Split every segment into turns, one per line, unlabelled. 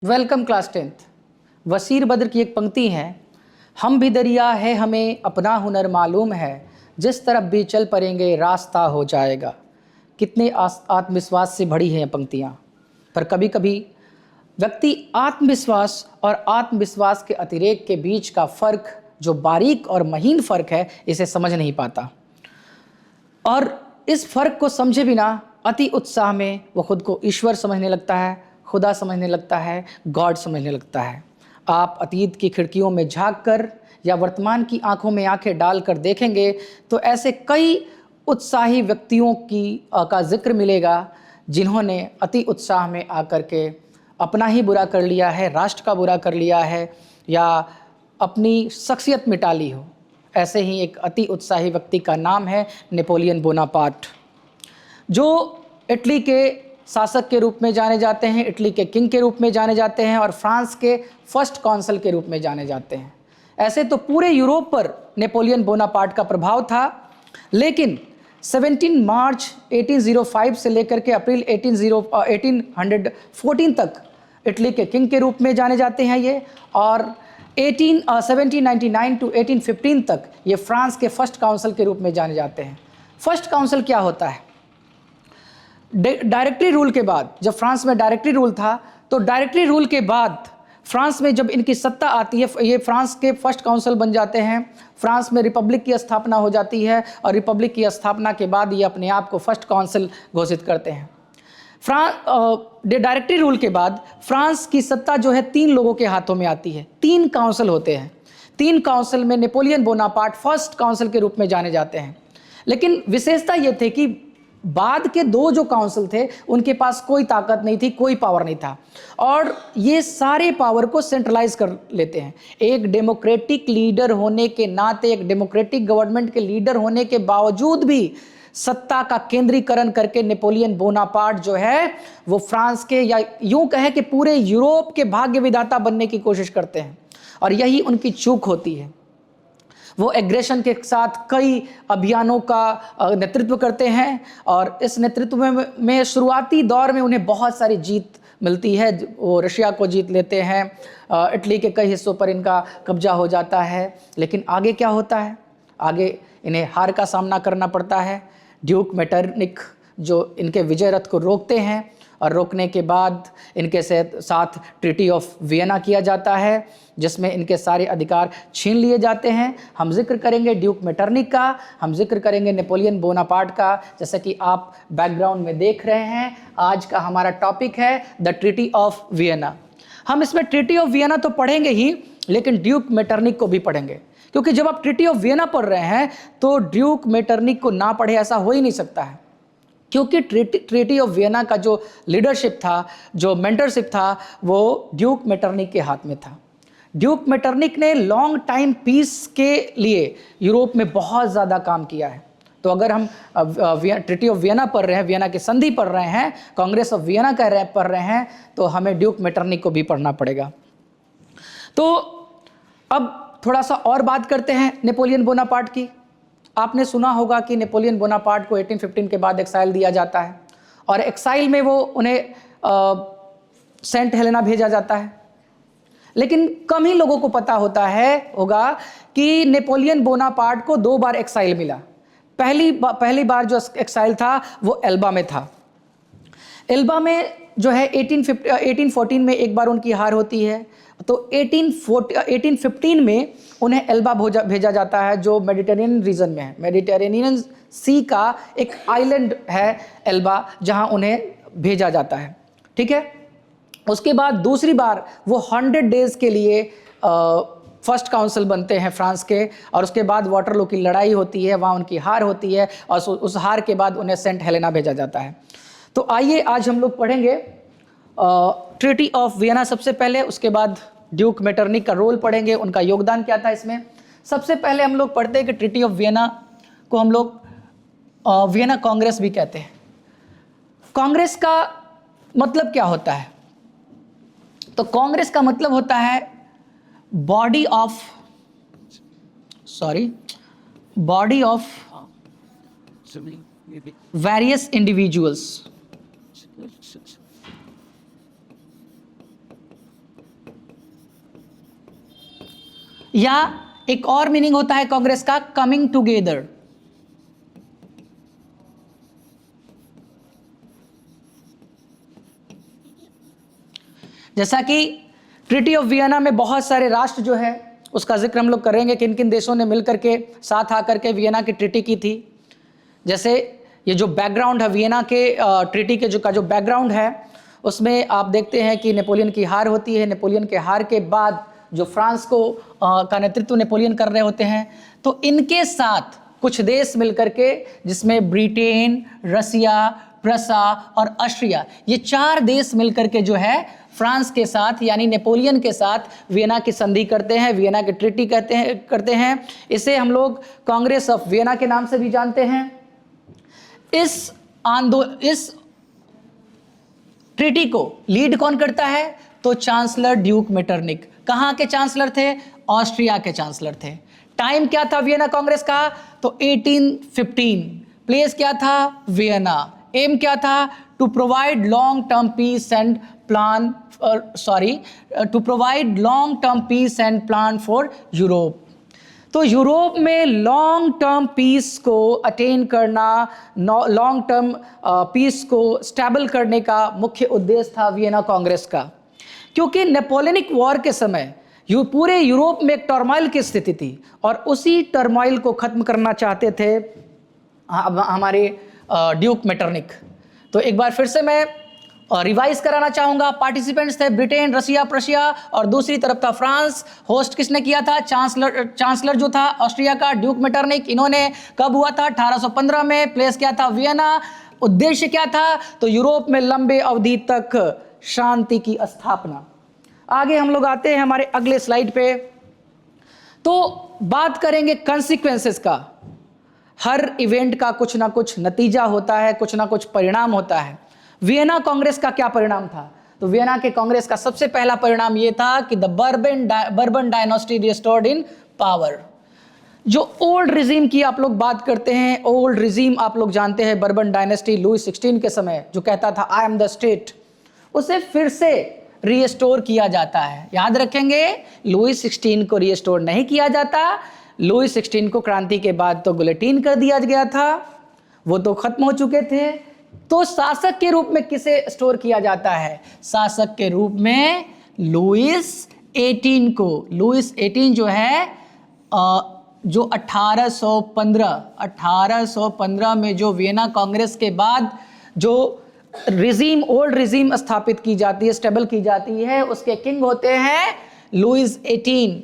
Welcome class 10th। Wasir Badr की एक पंक्ति है, हम भी दरिया है हमें अपना हुनर मालूम है, जिस तरफ भी चल पड़ेंगे रास्ता हो जाएगा। कितने आत्मविश्वास से भरी हैं ये पंक्तियाँ। पर कभी कभी व्यक्ति आत्मविश्वास और आत्मविश्वास के अतिरेक के बीच का फ़र्क, जो बारीक और महीन फ़र्क है, इसे समझ नहीं पाता और इस फ़र्क को समझे बिना अति उत्साह में वो खुद को ईश्वर समझने लगता है, खुदा समझने लगता है, गॉड समझने लगता है। आप अतीत की खिड़कियों में झांक कर या वर्तमान की आंखों में आंखें डालकर देखेंगे तो ऐसे कई उत्साही व्यक्तियों का जिक्र मिलेगा जिन्होंने अति उत्साह में आकर के अपना ही बुरा कर लिया है, राष्ट्र का बुरा कर लिया है या अपनी शख्सियत मिटा ली हो। ऐसे ही एक अति उत्साही व्यक्ति का नाम है नेपोलियन बोनापार्ट, जो इटली के शासक के रूप में जाने जाते हैं, इटली के किंग के रूप में जाने जाते हैं और फ्रांस के फर्स्ट कॉन्सल के रूप में जाने जाते हैं। ऐसे तो पूरे यूरोप पर नेपोलियन बोनापार्ट का प्रभाव था, लेकिन 17 मार्च 1805 से लेकर के अप्रैल 1814 तक इटली के किंग के रूप में जाने जाते हैं ये, और 1799 टू 1815 तक ये फ्रांस के फर्स्ट काउंसिल के रूप में जाने जाते हैं। फर्स्ट काउंसिल क्या होता है? डायरेक्टरी रूल के बाद, जब फ्रांस में डायरेक्टरी रूल था, तो डायरेक्टरी रूल के बाद फ्रांस में जब इनकी सत्ता आती है, ये फ्रांस के फर्स्ट काउंसिल बन जाते हैं। फ्रांस में रिपब्लिक की स्थापना हो जाती है और रिपब्लिक की स्थापना के बाद ये अपने आप को फर्स्ट काउंसिल घोषित करते हैं। डायरेक्टरी रूल के बाद फ्रांस की सत्ता जो है 3 लोगों के हाथों में आती है। 3 काउंसिल होते हैं। 3 काउंसिल में नेपोलियन बोनापार्ट फर्स्ट काउंसिल के रूप में जाने जाते हैं। लेकिन विशेषता ये थे कि बाद के 2 जो काउंसिल थे उनके पास कोई ताकत नहीं थी, कोई पावर नहीं था और ये सारे पावर को सेंट्रलाइज कर लेते हैं। एक डेमोक्रेटिक लीडर होने के नाते, एक डेमोक्रेटिक गवर्नमेंट के लीडर होने के बावजूद भी सत्ता का केंद्रीकरण करके नेपोलियन बोनापार्ट जो है वो फ्रांस के, या यूं कहे कि पूरे यूरोप के भाग्य विधाता बनने की कोशिश करते हैं और यही उनकी चूक होती है। वो एग्रेशन के साथ कई अभियानों का नेतृत्व करते हैं और इस नेतृत्व में शुरुआती दौर में उन्हें बहुत सारी जीत मिलती है। वो रशिया को जीत लेते हैं, इटली के कई हिस्सों पर इनका कब्जा हो जाता है। लेकिन आगे क्या होता है? आगे इन्हें हार का सामना करना पड़ता है। ड्यूक मेटरनिक जो इनके विजय रथ को रोकते हैं और रोकने के बाद इनके साथ ट्रीटी ऑफ वियना किया जाता है, जिसमें इनके सारे अधिकार छीन लिए जाते हैं। हम जिक्र करेंगे ड्यूक मेटरनिक का, हम जिक्र करेंगे नेपोलियन बोनापार्ट का। जैसा कि आप बैकग्राउंड में देख रहे हैं, आज का हमारा टॉपिक है द ट्रीटी ऑफ वियना। हम इसमें ट्रीटी ऑफ वियना तो पढ़ेंगे ही, लेकिन ड्यूक मेटरनिक को भी पढ़ेंगे, क्योंकि जब आप ट्रीटी ऑफ वियना पढ़ रहे हैं तो ड्यूक मेटरनिक को ना पढ़े ऐसा हो ही नहीं सकता है, क्योंकि ट्रीटी ऑफ वियना का जो लीडरशिप था, जो मेंटरशिप था, वो ड्यूक मेटरनिक के हाथ में था। ड्यूक मेटरनिक ने लॉन्ग टाइम पीस के लिए यूरोप में बहुत ज़्यादा काम किया है। तो अगर हम ट्रीटी ऑफ वियना पढ़ रहे हैं, वियना की संधि पढ़ रहे हैं, कांग्रेस ऑफ वियना पढ़ रहे हैं, तो हमें ड्यूक मेटरनिक को भी पढ़ना पड़ेगा। तो अब थोड़ा सा और बात करते हैं नेपोलियन बोनापार्ट की। आपने सुना होगा कि नेपोलियन बोनापार्ट को 1815 के बाद एक्साइल दिया जाता है और एक्साइल में वो उन्हें सेंट हेलेना भेजा जाता है। लेकिन कम ही लोगों को पता होगा कि नेपोलियन बोनापार्ट को 2 बार एक्साइल मिला। पहली बार जो एक्साइल था वो एल्बा में था। एल्बा में जो है 1814 में एक बार उनकी हार होती है, तो 1815 में उन्हें एल्बा भेजा जाता है, जो मेडिटेरेनियन रीजन में है। मेडिटेरेनियन सी का एक आइलैंड है एल्बा, जहां उन्हें भेजा जाता है। ठीक है। उसके बाद दूसरी बार वो 100 डेज के लिए फर्स्ट काउंसिल बनते हैं फ्रांस के, और उसके बाद वाटरलू की लड़ाई होती है, वहाँ उनकी हार होती है और उस हार के बाद उन्हें सेंट हेलेना भेजा जाता है। तो आइए आज हम लोग पढ़ेंगे ट्रीटी ऑफ वियना सबसे पहले, उसके बाद ड्यूक मेटरनिक का रोल पढ़ेंगे, उनका योगदान क्या था इसमें। सबसे पहले हम लोग पढ़ते हैं कि ट्रीटी ऑफ वियना को हम लोग वियना कांग्रेस भी कहते हैं। कांग्रेस का मतलब क्या होता है? तो कांग्रेस का मतलब होता है बॉडी ऑफ वेरियस इंडिविजुअल्स या एक और मीनिंग होता है कांग्रेस का कमिंग टुगेदर। जैसा कि ट्रीटी ऑफ वियना में बहुत सारे राष्ट्र जो है उसका जिक्र हम लोग करेंगे, किन किन देशों ने मिलकर के साथ आकर के वियना की ट्रीटी की थी। जैसे ये जो बैकग्राउंड है वियना के ट्रीटी के जो बैकग्राउंड है उसमें आप देखते हैं कि नेपोलियन की हार होती है। नेपोलियन के हार के बाद जो फ्रांस को का नेतृत्व नेपोलियन कर रहे होते हैं, तो इनके साथ कुछ देश मिलकर के, जिसमें ब्रिटेन, रसिया, प्रसा और ऑस्ट्रिया, ये 4 देश मिलकर के जो है फ्रांस के साथ यानी नेपोलियन के साथ वियना की संधि करते हैं, वियना की ट्रीटी करते हैं। इसे हम लोग कांग्रेस ऑफ वियना के नाम से भी जानते हैं। इस ट्रीटी को लीड कौन करता है? तो चांसलर ड्यूक मेटरनिक। कहां के चांसलर थे? ऑस्ट्रिया के चांसलर थे। टाइम क्या था वियना कांग्रेस का? तो 1815। प्लेस क्या था? वियना। एम क्या था? To provide long term peace and plan for Europe. तो यूरोप में लॉन्ग टर्म पीस को अटेन करना, लॉन्ग टर्म पीस को स्टेबल करने का मुख्य उद्देश्य था वियना कांग्रेस का। क्योंकि नेपोलियनिक वॉर के समय पूरे यूरोप में एक टर्मोइल की स्थिति थी और उसी टर्मोइल को खत्म करना चाहते थे हमारे ड्यूक मेटरनिक। तो एक बार फिर से मैं रिवाइज कराना चाहूंगा। पार्टिसिपेंट्स थे ब्रिटेन, रसिया, प्रशिया और दूसरी तरफ था फ्रांस। होस्ट किसने किया था? चांसलर जो था ऑस्ट्रिया का ड्यूक मेटरनिक। इन्होंने कब हुआ था? 1815 में। प्लेस क्या था? वियना। उद्देश्य क्या था? तो यूरोप में लंबे अवधि तक शांति की स्थापना। आगे हम लोग आते हैं हमारे अगले स्लाइड पे, तो बात करेंगे कॉन्सिक्वेंसेस का। हर इवेंट का कुछ ना कुछ नतीजा होता है, कुछ ना कुछ परिणाम होता है। वियना कांग्रेस का क्या परिणाम था? तो वियना के कांग्रेस का सबसे पहला परिणाम यह था कि the bourbon dynasty restored in power. जो ओल्ड रिजीम की आप लोग बात करते हैं, ओल्ड रिजीम आप लोग जानते हैं, बर्बन डायनेस्टी लुईस 16 के समय जो कहता था आई एम द स्टेट, उसे फिर से रीस्टोर किया जाता है। याद रखेंगे, लुईस 16 को रीस्टोर नहीं किया जाता। लुईस 16 को क्रांति के बाद तो गुलेटिन कर दिया गया था, वो तो खत्म हो चुके थे। तो शासक के रूप में किसे स्टोर किया जाता है? शासक के रूप में लुईस 18 को। लुईस 18 जो है जो 1815 में जो वियना कांग्रेस के बाद जो रिजीम, ओल्ड रिजीम स्थापित की जाती है, स्टेबल की जाती है, उसके किंग होते हैं लुईस 18।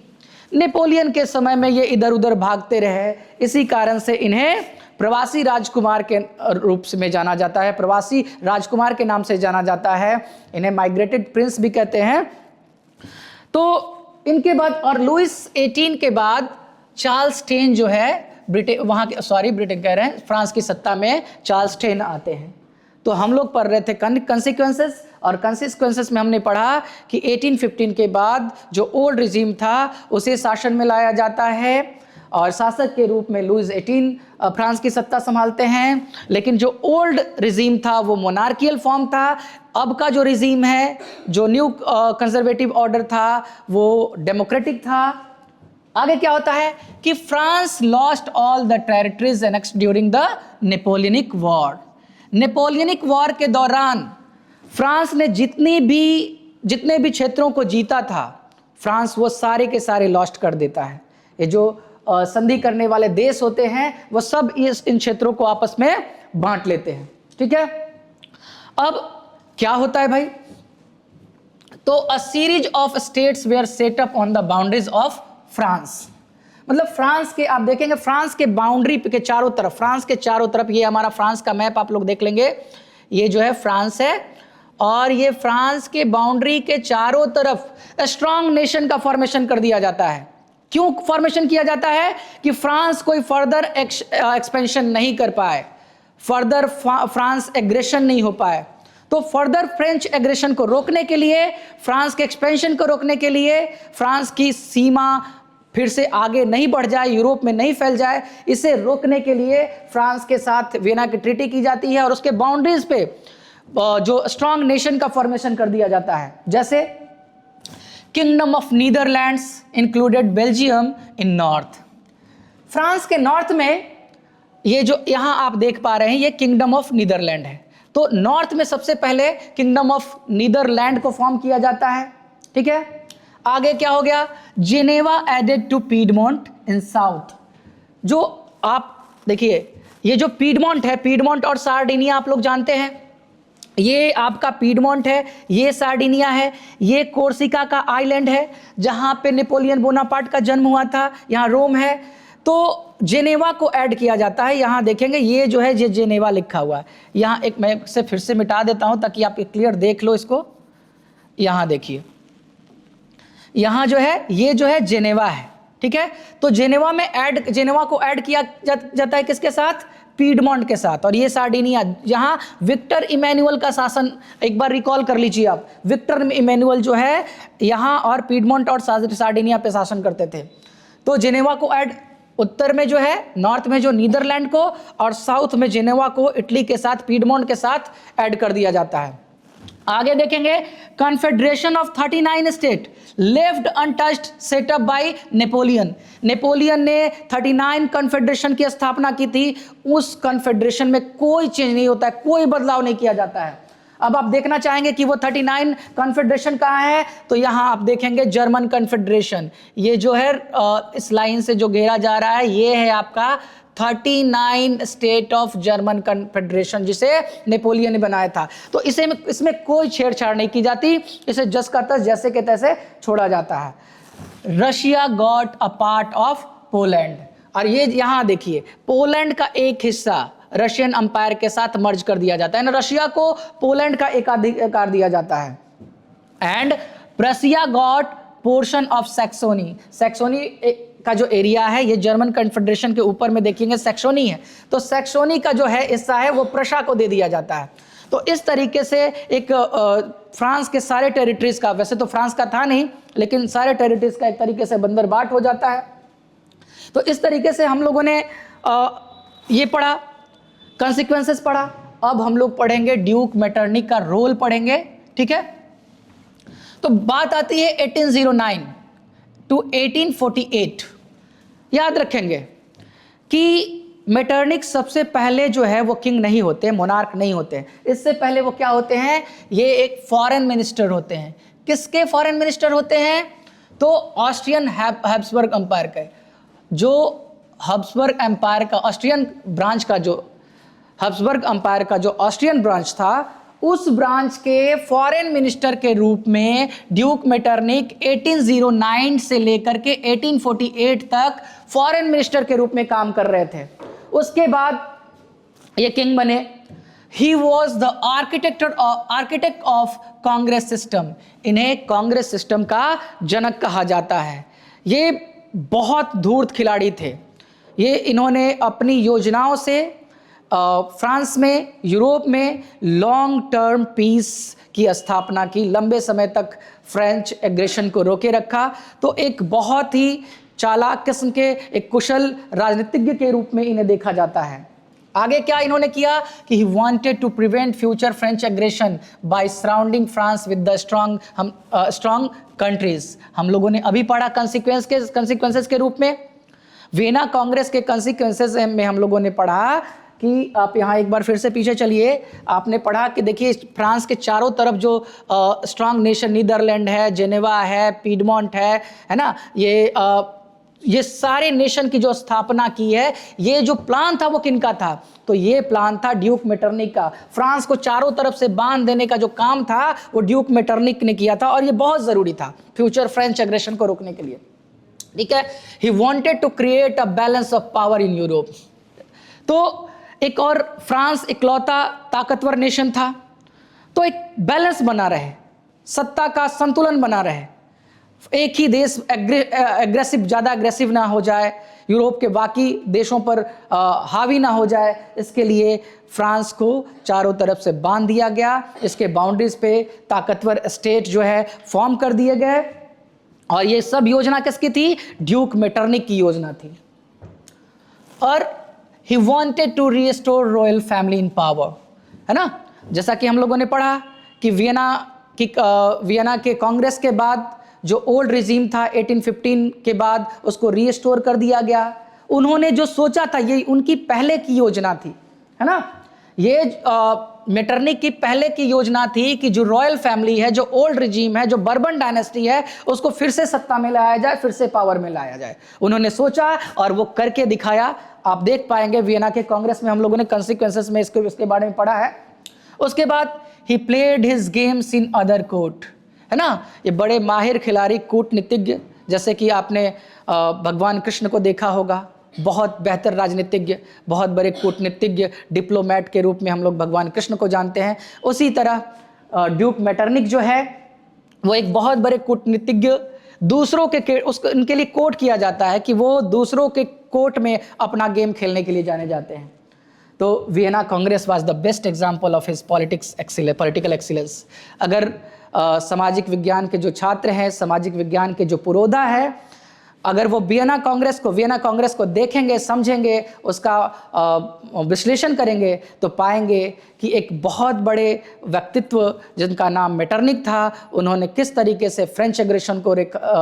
नेपोलियन के समय में ये इधर उधर भागते रहे, इसी कारण से इन्हें प्रवासी राजकुमार के रूप में जाना जाता है, प्रवासी राजकुमार के नाम से जाना जाता है। इन्हें माइग्रेटेड प्रिंस भी कहते हैं। तो इनके बाद और लुईस 18 के बाद चार्ल्स टेन जो है ब्रिटेन कह रहे हैं, फ्रांस की सत्ता में चार्ल्स टेन आते हैं। तो हम लोग पढ़ रहे थे कंसिक्वेंसेस, और कंसिक्वेंसेस में हमने पढ़ा कि 1815 के बाद जो ओल्ड रिजीम था उसे शासन में लाया जाता है और शासक के रूप में लुईस 18 फ्रांस की सत्ता संभालते हैं। लेकिन जो ओल्ड रिजीम था वो मोनार्कियल फॉर्म था। अब का जो रिजीम है, जो न्यू कंजर्वेटिव ऑर्डर था, वो डेमोक्रेटिक था। आगे क्या होता है कि France lost all the territories annexed during the Napoleonic war. Napoleonic war के दौरान फ्रांस ने जितने भी क्षेत्रों को जीता था, फ्रांस वो सारे के सारे लॉस्ट कर देता है। ये जो संधि करने वाले देश होते हैं वो सब इन क्षेत्रों को आपस में बांट लेते हैं। ठीक है, अब क्या होता है भाई? तो a series of states where set up on the boundaries of France. मतलब फ्रांस के, आप देखेंगे फ्रांस के बाउंड्री के चारों तरफ, फ्रांस के चारों तरफ, ये हमारा फ्रांस का मैप आप लोग देख लेंगे, ये जो है फ्रांस है, और ये फ्रांस के बाउंड्री के चारों तरफ स्ट्रॉन्ग नेशन का फॉर्मेशन कर दिया जाता है। क्यों फॉर्मेशन किया जाता है? कि फ्रांस कोई फर्दर एक्सपेंशन नहीं कर पाए, फर्दर फ्रांस एग्रेशन नहीं हो पाए। तो फर्दर फ्रेंच एग्रेशन को रोकने के लिए, फ्रांस के एक्सपेंशन को रोकने के लिए, फ्रांस की सीमा फिर से आगे नहीं बढ़ जाए, यूरोप में नहीं फैल जाए, इसे रोकने के लिए फ्रांस के साथ वियना की ट्रीटी की जाती है और उसके बाउंड्रीज पे जो स्ट्रॉन्ग नेशन का फॉर्मेशन कर दिया जाता है। जैसे kingdom of Netherlands included Belgium in north. France के नॉर्थ में ये जो यहाँ आप देख पा रहे हैं ये किंगडम ऑफ नीदरलैंड है। तो नॉर्थ में सबसे पहले किंगडम ऑफ नीदरलैंड को फॉर्म किया जाता है, ठीक है। आगे क्या हो गया, Geneva added to Piedmont in south. जो आप देखिए ये जो पीडमोंट है, पीडमोंट और सार्डिनिया आप लोग जानते हैं, ये आपका पीडमोंट है, ये सार्डिनिया है, ये कोर्सिका का आइलैंड है जहां पे नेपोलियन बोनापार्ट का जन्म हुआ था, यहाँ रोम है। तो जेनेवा को ऐड किया जाता है, यहाँ देखेंगे ये जो है ये जेनेवा लिखा हुआ है। यहाँ एक मैं से फिर से मिटा देता हूं ताकि आप क्लियर देख लो इसको। यहाँ देखिए, यहाँ जो है ये जो है जेनेवा है, ठीक है। तो जेनेवा को ऐड किया जाता है किसके साथ, पीडमोंट के साथ। और ये सार्डिनिया, जहां विक्टर इमैनुअल का शासन, एक बार रिकॉल कर लीजिए आप, विक्टर इमैनुअल जो है यहाँ और पीडमोंट और सार्डिनिया पे शासन करते थे। तो जेनेवा को ऐड, उत्तर में जो है नॉर्थ में जो नीदरलैंड को, और साउथ में जेनेवा को इटली के साथ पीडमोंट के साथ ऐड कर दिया जाता है। आगे देखेंगे, confederation of 39 state left untouched setup bye Napoleon. Napoleon ने 39 कॉन्फेडरेशन की स्थापना की थी। उस कॉन्फेडरेशन में कोई चेंज नहीं होता है, कोई बदलाव नहीं किया जाता है। अब आप देखना चाहेंगे कि वो 39 कॉन्फेडरेशन कहाँ है, तो यहाँ आप देखेंगे जर्मन कॉन्फेडरेशन। ये जो है इस लाइन से जो घेरा जा रहा है ये है आपका 39 स्टेट ऑफ जर्मन कॉन्फेडरेशन, जिसे नेपोलियन ने बनाया था। तो इसमें कोई छेड़छाड़ नहीं की जाती, इसे जस का तस जैसे के तैसे छोड़ा जाता है। Russia got a part of Poland, और ये यहाँ देखिए पोलैंड का एक हिस्सा रशियन अंपायर के साथ मर्ज कर दिया जाता है ना, रशिया को पोलैंड का एक अधिकार दिया जाता है। And प्रसिया got portion of Saxony. Saxony का जो एरिया है ये जर्मन कॉन्फेडरेशन के ऊपर में देखेंगे सैक्सोनी है, तो सैक्सोनी का जो है हिस्सा है वो प्रशा को दे दिया जाता है। तो इस तरीके से एक फ्रांस के सारे टेरिटरीज का, वैसे तो फ्रांस का था नहीं, लेकिन सारे टेरिटरीज का एक तरीके से बंदरबाट हो जाता है। तो इस तरीके से हम लोगों ने ये पढ़ा, कॉन्सिक्वेंसेस पढ़ा। अब हम लोग पढ़ेंगे ड्यूक मेटरनिक का रोल पढ़ेंगे, ठीक है। तो बात आती है 1809 टू 1848। याद रखेंगे कि मेटरनिक सबसे पहले जो है वो किंग नहीं होते, मोनार्क नहीं होते। इससे पहले वो क्या होते हैं, ये एक फॉरेन मिनिस्टर होते हैं। किसके फॉरेन मिनिस्टर होते हैं, तो ऑस्ट्रियन हैब्सबर्ग एम्पायर के, जो हैब्सबर्ग एम्पायर का ऑस्ट्रियन ब्रांच का, जो हैब्सबर्ग एम्पायर का जो ऑस्ट्रियन ब्रांच था, उस ब्रांच के फॉरेन मिनिस्टर के रूप में ड्यूक मेटरनिक 1809 से लेकर के 1848 तक फॉरेन मिनिस्टर के रूप में काम कर रहे थे। उसके बाद ये किंग बने। He was the architect of Congress system. इन्हें कांग्रेस सिस्टम का जनक कहा जाता है। ये बहुत धूर्त खिलाड़ी थे। ये इन्होंने अपनी योजनाओं से फ्रांस में, यूरोप में लॉन्ग टर्म पीस की स्थापना की, लंबे समय तक फ्रेंच एग्रेशन को रोके रखा। तो एक बहुत ही चालाक किस्म के एक कुशल राजनीतिज्ञ के रूप में इन्हें देखा जाता है। आगे क्या इन्होंने किया कि he wanted to prevent future French aggression by surrounding France with the strong countries. हम लोगों ने अभी पढ़ा कंसिक्वेंसेस के रूप में। वियना कांग्रेस के कंसिक्वेंसेस में हम लोगों ने पढ़ा कि आप यहाँ एक बार फिर से पीछे चलिए। आपने पढ़ा कि देखिए फ्रांस के चारों तरफ जो स्ट्रांग नेशन, नीदरलैंड है, जेनेवा है, पीडमोंट है ना, ये सारे नेशन की जो स्थापना की है, ये जो प्लान था वो किनका था, तो ये प्लान था ड्यूक मेटरनिक का। फ्रांस को चारों तरफ से बांध देने का जो काम था वो ड्यूक मेटरनिक ने किया था, और ये बहुत ज़रूरी था फ्यूचर फ्रेंच एग्रेशन को रोकने के लिए, ठीक है। He wanted to create a balance of power in Europe. तो एक और फ्रांस इकलौता ताकतवर नेशन था, तो एक बैलेंस बना रहे, सत्ता का संतुलन बना रहे, एक ही देश ज़्यादा एग्रेसिव ना हो जाए, यूरोप के बाकी देशों पर हावी ना हो जाए, इसके लिए फ्रांस को चारों तरफ से बांध दिया गया। इसके बाउंड्रीज पे ताकतवर स्टेट जो है फॉर्म कर दिए गए, और ये सब योजना किसकी थी, ड्यूक मेटरनिक की योजना थी। और he wanted to restore royal family in power, है ना। जैसा कि हम लोगों ने पढ़ा कि वियना के कांग्रेस के बाद जो ओल्ड रिजीम था 1815 के बाद उसको रीस्टोर कर दिया गया। उन्होंने जो सोचा था ये उनकी पहले की योजना थी, है ना। ये मेटरनिक की पहले की योजना थी कि जो रॉयल फैमिली है, जो ओल्ड रिजीम है, जो बर्बन डायनेस्टी है, उसको फिर से सत्ता में लाया जाए, फिर से पावर में लाया जाए। उन्होंने सोचा और वो करके दिखाया। आप देख पाएंगे वियना के कांग्रेस में हम लोगों ने कॉन्सिक्वेंसेस में इसके बारे में पढ़ा है। उसके बाद he played his games in other court, है ना। ये बड़े माहिर खिलाड़ी, कूटनीतिज्ञ, जैसे कि आपने भगवान कृष्ण को देखा होगा, बहुत बेहतर राजनीतिज्ञ, बहुत बड़े कूटनीतिज्ञ, डिप्लोमेट के रूप में हम लोग भगवान कृष्ण को जानते हैं। उसी तरह ड्यूक मेटरनिक जो है वो एक बहुत बड़े कूटनीतिज्ञ, दूसरों के उसको इनके लिए कोट किया जाता है कि वो दूसरों के कोर्ट में अपना गेम खेलने के लिए जाने जाते हैं। तो Vienna Congress was the best example of his political excellence. अगर सामाजिक विज्ञान के जो छात्र हैं, सामाजिक विज्ञान के जो पुरोधा है, अगर वो वियना कांग्रेस को देखेंगे, समझेंगे, उसका विश्लेषण करेंगे, तो पाएंगे कि एक बहुत बड़े व्यक्तित्व जिनका नाम मेटरनिक था, उन्होंने किस तरीके से फ्रेंच एग्रेशन को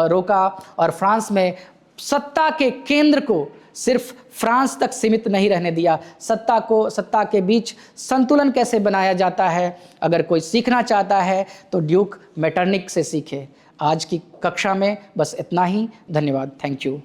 रोका और फ्रांस में सत्ता के केंद्र को सिर्फ फ्रांस तक सीमित नहीं रहने दिया। सत्ता के बीच संतुलन कैसे बनाया जाता है, अगर कोई सीखना चाहता है तो ड्यूक मेटरनिक से सीखे। आज की कक्षा में बस इतना ही। धन्यवाद। Thank you.